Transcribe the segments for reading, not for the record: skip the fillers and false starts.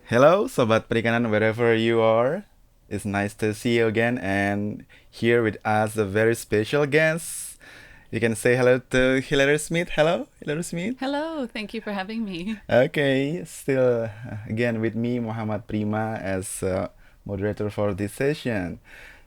Hello, Sahabat Perikanan, wherever you are. It's nice to see you again, and here with us a very special guest. You can say hello to Hilary Smith. Hello, Hilary Smith. Hello, thank you for having me. Okay, still again with me, Muhammad Prima, as moderator for this session.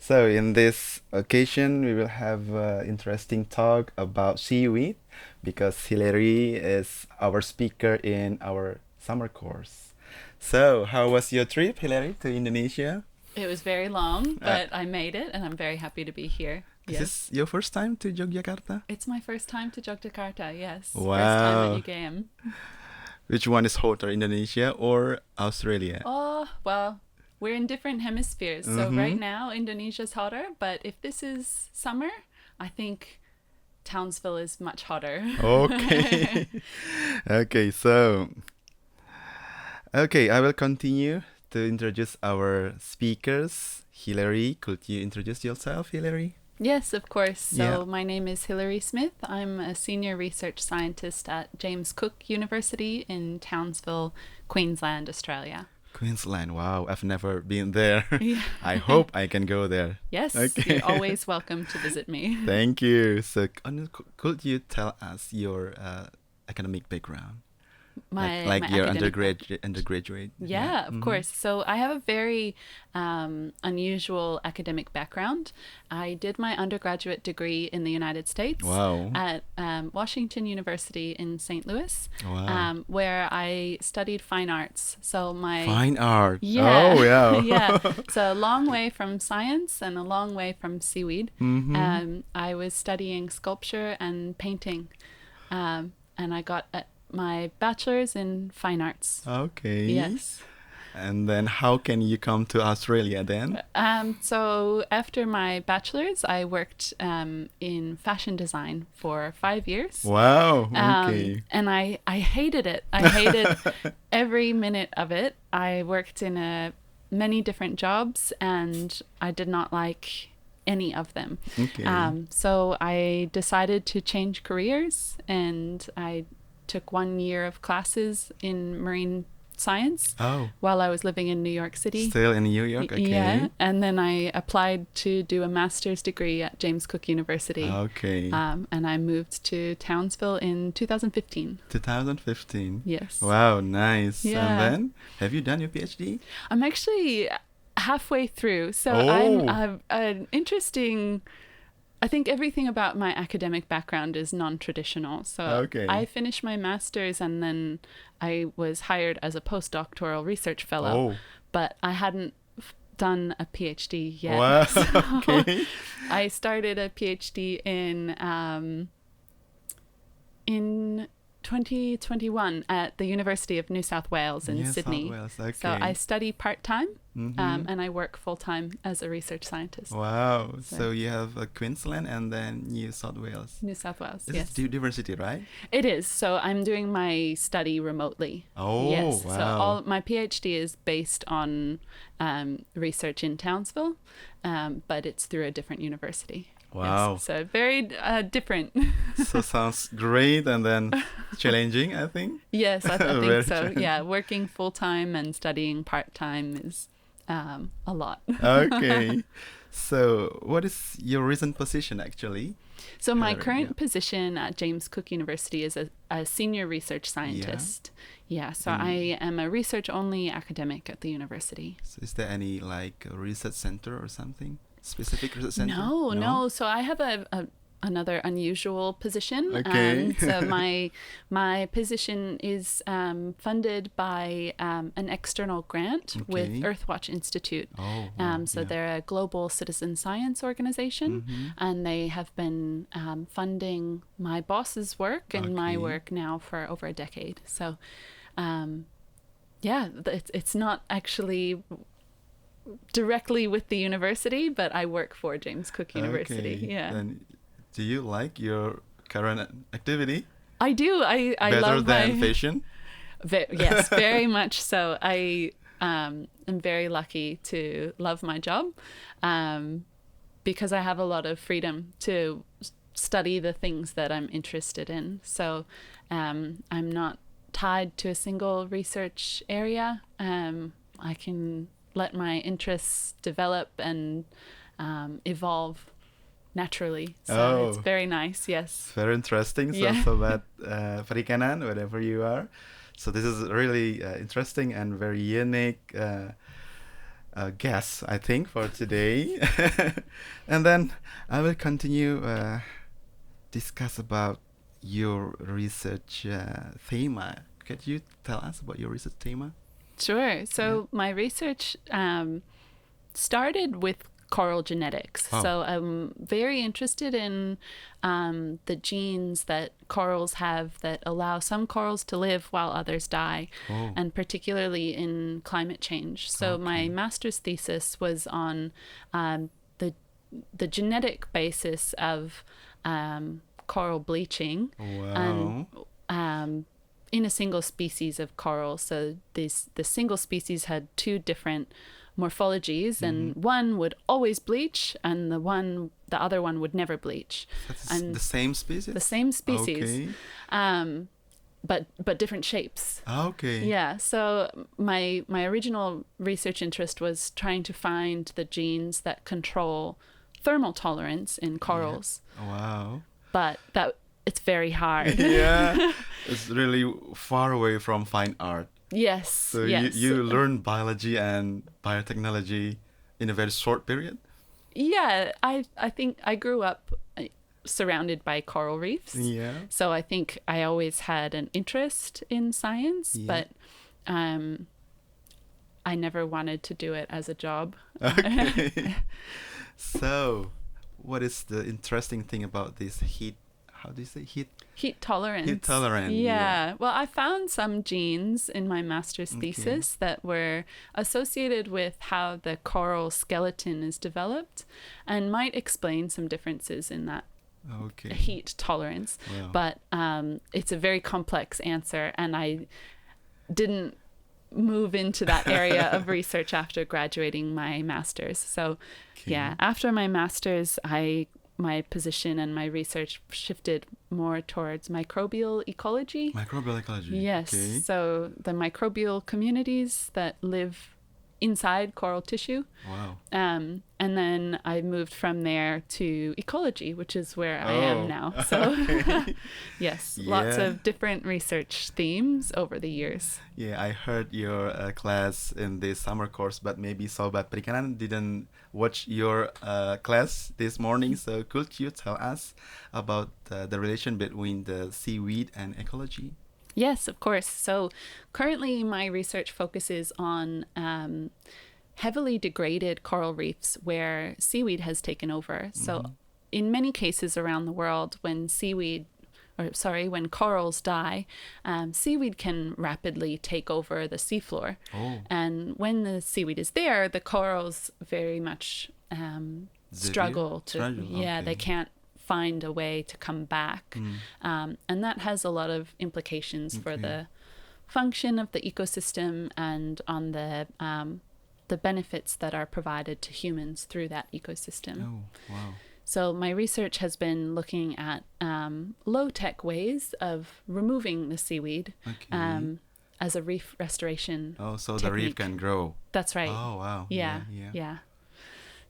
So, in this occasion, we will have interesting talk about seaweed because Hilary is our speaker in our summer course. So, how was your trip, Hilary, to Indonesia? It was very long, Uh, but I made it and I'm very happy to be here. is Yes. this your first time to Yogyakarta? It's my first time to Yogyakarta, yes. First time at Wow. UKM. Which one is hotter, Indonesia or Australia? Oh, well, we're in different hemispheres. So Mm-hmm. right now, Indonesia's hotter, but if this is summer, I think Townsville is much hotter. Okay. Okay, so I will continue to introduce our speakers. Hilary, could you introduce yourself, Hilary? Yes, of course. Yeah. So my name is Hilary Smith. I'm a senior research scientist at James Cook University in Townsville, Queensland, Australia. Queensland. Wow, I've never been there. Yeah. I hope I can go there. Yes, Okay. you're always welcome to visit me. Thank you. So, could you tell us your academic background? Like My your academic undergraduate? Yeah, of course. So I have a very unusual academic background. I did my undergraduate degree in the United States Wow. at Washington University in St. Louis, Wow. where I studied fine arts. So my Fine art. yeah, Oh, yeah. yeah. So a long way from science and a long way from seaweed. Mm-hmm. I was studying sculpture and painting, and I got my bachelor's in fine arts. Okay. Yes. And then how can you come to Australia then? So after my bachelor's, I worked in fashion design for 5 years. Wow. Okay. And I hated it. I hated every minute of it. I worked in many different jobs and I did not like any of them. Okay. So I decided to change careers and I took 1 year of classes in marine science Oh, while I was living in New York City. still in New York. Okay. Yeah, and then I applied to do a master's degree at James Cook University. Okay. And I moved to Townsville in 2015. 2015. Yes. Wow, nice. Yeah. And then, have you done your PhD? I'm actually halfway through. So Oh. I'm an interesting. I think everything about my academic background is non-traditional. So Okay. I finished my master's and then I was hired as a postdoctoral research fellow, Oh. but I hadn't done a PhD yet. Wow. So Okay. I started a PhD in 2021 at the University of New South Wales in New South Sydney. Wales, okay. So I study part-time Mhm. and I work full-time as a research scientist. Wow. So- So you have Queensland and then New South Wales. New South Wales, This yes. is diversity, right? It is. So I'm doing my study remotely. Oh, Yes. wow. So my PhD is based on research in Townsville, but it's through a different university. Yes. Wow. So very different. So sounds great and then challenging, I think. Yes, I Very think so. challenging. Yeah, working full time and studying part time is a lot. Okay. So what is your recent position actually? So my Hilary, current yeah. position at James Cook University is a senior research scientist. Yeah, so I am a research only academic at the university. So is there any like a research center or something? Specific research center? No. So I have another unusual position. Okay. So my position is funded by an external grant with Okay. Earthwatch Institute. Oh, wow, So yeah. they're a global citizen science organization, Mhm. and they have been funding my boss's work and my Okay. work now for over a decade. So, it's not actually directly with the university, but I work for James Cook University. Okay. Yeah, Then do you like your current activity I do. I better love than my fashion? yes, very much so. I am very lucky to love my job because I have a lot of freedom to study the things that I'm interested in. So I'm not tied to a single research area. I can let my interests develop and evolve naturally. So it's Oh, very nice. Yes. very interesting. So, Yeah. Sahabat Perikanan, wherever you are. So this is really interesting and very unique guest, I think, for today. And then I will continue discuss about your research theme. Could you tell us about your research theme? Sure. So my research started with coral genetics. Oh. So I'm very interested in the genes that corals have that allow some corals to live while others die, Oh. and particularly in climate change. So my master's thesis was on the genetic basis of coral bleaching. Wow. And in a single species of coral. So the single species had two different morphologies, and one would always bleach, and the other one would never bleach. That's And the same species? the same species, Okay. but different shapes. Okay. Yeah. So my original research interest was trying to find the genes that control thermal tolerance in corals, Wow. but it's very hard. Yeah. It's really far away from fine art. Yes. So yes. you learn biology and biotechnology in a very short period? Yeah, I think I grew up surrounded by coral reefs. Yeah. So I think I always had an interest in science, but I never wanted to do it as a job. Okay. So, what is the interesting thing about this heat? How do you say heat? Heat tolerance. Heat tolerant. Yeah. Well, I found some genes in my master's thesis that were associated with how the coral skeleton is developed and might explain some differences in that Okay. heat tolerance. Wow. But it's a very complex answer, and I didn't move into that area of research after graduating my master's. So, yeah, after my master's, my position and my research shifted more towards microbial ecology. Microbial ecology. Yes. Okay. So the microbial communities that live inside coral tissue. Wow. And then I moved from there to ecology, which is where I am now. So yes, lots Yeah. of different research themes over the years. Yeah, I heard your class in this summer course, but maybe Sahabat Perikanan didn't watch your class this morning. So could you tell us about the relation between the seaweed and ecology? Yes, of course. So currently my research focuses on heavily degraded coral reefs where seaweed has taken over. So in many cases around the world, when when corals die, seaweed can rapidly take over the seafloor. Oh. And when the seaweed is there, the corals very much struggle to, they can't find a way to come back. And that has a lot of implications for the function of the ecosystem and on the benefits that are provided to humans through that ecosystem. Oh, wow. So my research has been looking at low-tech ways of removing the seaweed as a reef restoration Oh, so technique. the reef can grow. That's right. Oh, wow. Yeah.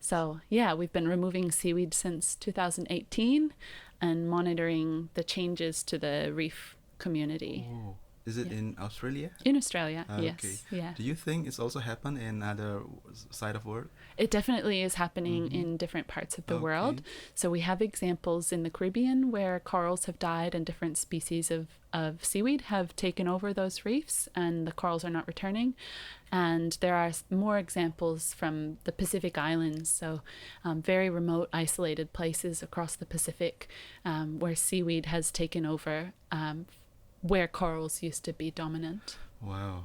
So, we've been removing seaweed since 2018 and monitoring the changes to the reef community. Oh. Is it in Australia? In Australia, Okay. yes. Yeah. Do you think it's also happened in other side of world? It definitely is happening in different parts of the world. So we have examples in the Caribbean where corals have died and different species of seaweed have taken over those reefs and the corals are not returning. And there are more examples from the Pacific Islands, so very remote, isolated places across the Pacific where seaweed has taken over where corals used to be dominant. Wow.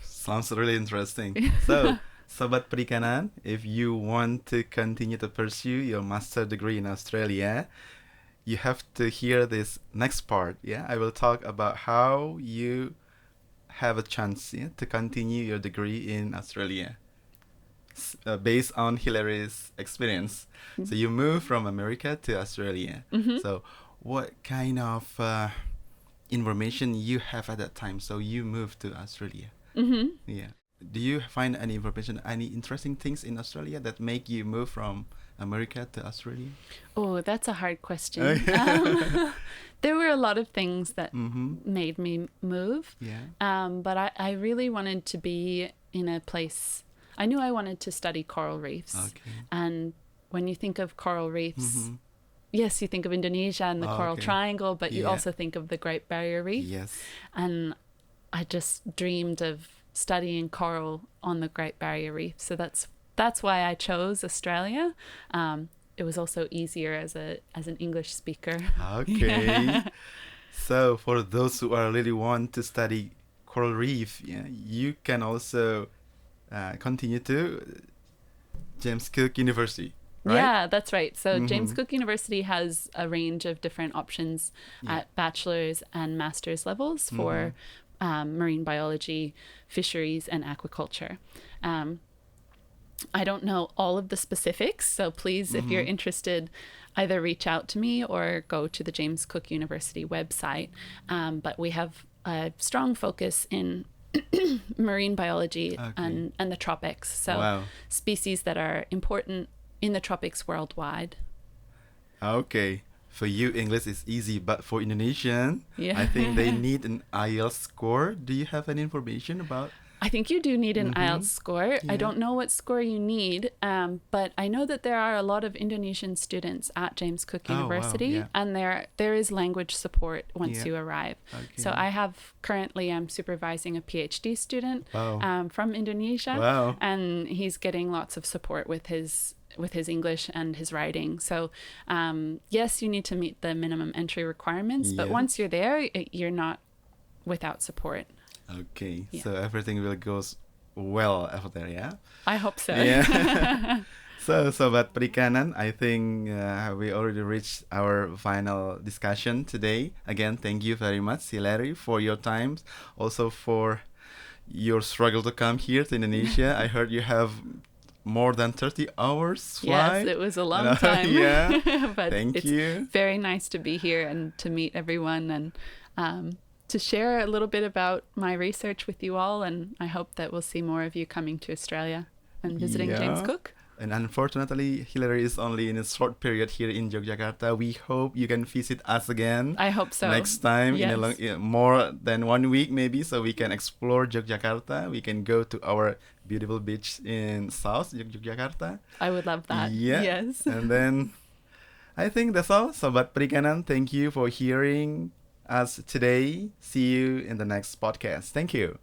Sounds really interesting. So, Sahabat Perikanan, if you want to continue to pursue your master degree in Australia, you have to hear this next part. Yeah, I will talk about how you have a chance to continue your degree in Australia based on Hilary's experience. So you moved from America to Australia. So what kind of information you have at that time. So you moved to Australia. Mm-hmm. Yeah. Do you find any information, any interesting things in Australia that make you move from America to Australia? Oh, that's a hard question. There were a lot of things that made me move. Yeah. But I really wanted to be in a place. I knew I wanted to study coral reefs. Okay. And when you think of coral reefs, yes, you think of Indonesia and the Coral Triangle, but you also think of the Great Barrier Reef. Yes. And I just dreamed of studying coral on the Great Barrier Reef. So that's why I chose Australia. It was also easier as an English speaker. Okay. So for those who are really want to study coral reef, you can also continue to James Cook University. Right? Yeah, that's right. So James Cook University has a range of different options at bachelor's and master's levels for marine biology, fisheries, and aquaculture. I don't know all of the specifics, so please, if you're interested, either reach out to me or go to the James Cook University website. But we have a strong focus in marine biology and the tropics. So species that are important in the tropics worldwide. Okay. For you, English is easy, but for Indonesian, I think they need an IELTS score. Do you have any information about? I think you do need an IELTS score. I don't know what score you need, but I know that there are a lot of Indonesian students at James Cook University, and there is language support once you arrive. Okay. So I'm supervising a Ph.D. student from Indonesia, and he's getting lots of support with his English and his writing. So yes, you need to meet the minimum entry requirements, but once you're there, you're not without support. Okay, so everything will goes well after there, yeah? I hope so. Yeah. So, Sahabat Perikanan, I think we already reached our final discussion today. Again, thank you very much, Hilary, for your time. Also for your struggle to come here to Indonesia. I heard you have more than 30 hours flight. Yes, it was a long time. Yeah. But Thank you. It's very nice to be here and to meet everyone and to share a little bit about my research with you all. And I hope that we'll see more of you coming to Australia and visiting James Cook. And unfortunately, Hilary is only in a short period here in Yogyakarta. We hope you can visit us again. I hope so. Next time, in more than 1 week maybe, so we can explore Yogyakarta. We can go to our beautiful beach in South Yogyakarta. I would love that. Yeah. Yes. And then, I think that's all. Sahabat Perikanan, thank you for hearing us today. See you in the next podcast. Thank you.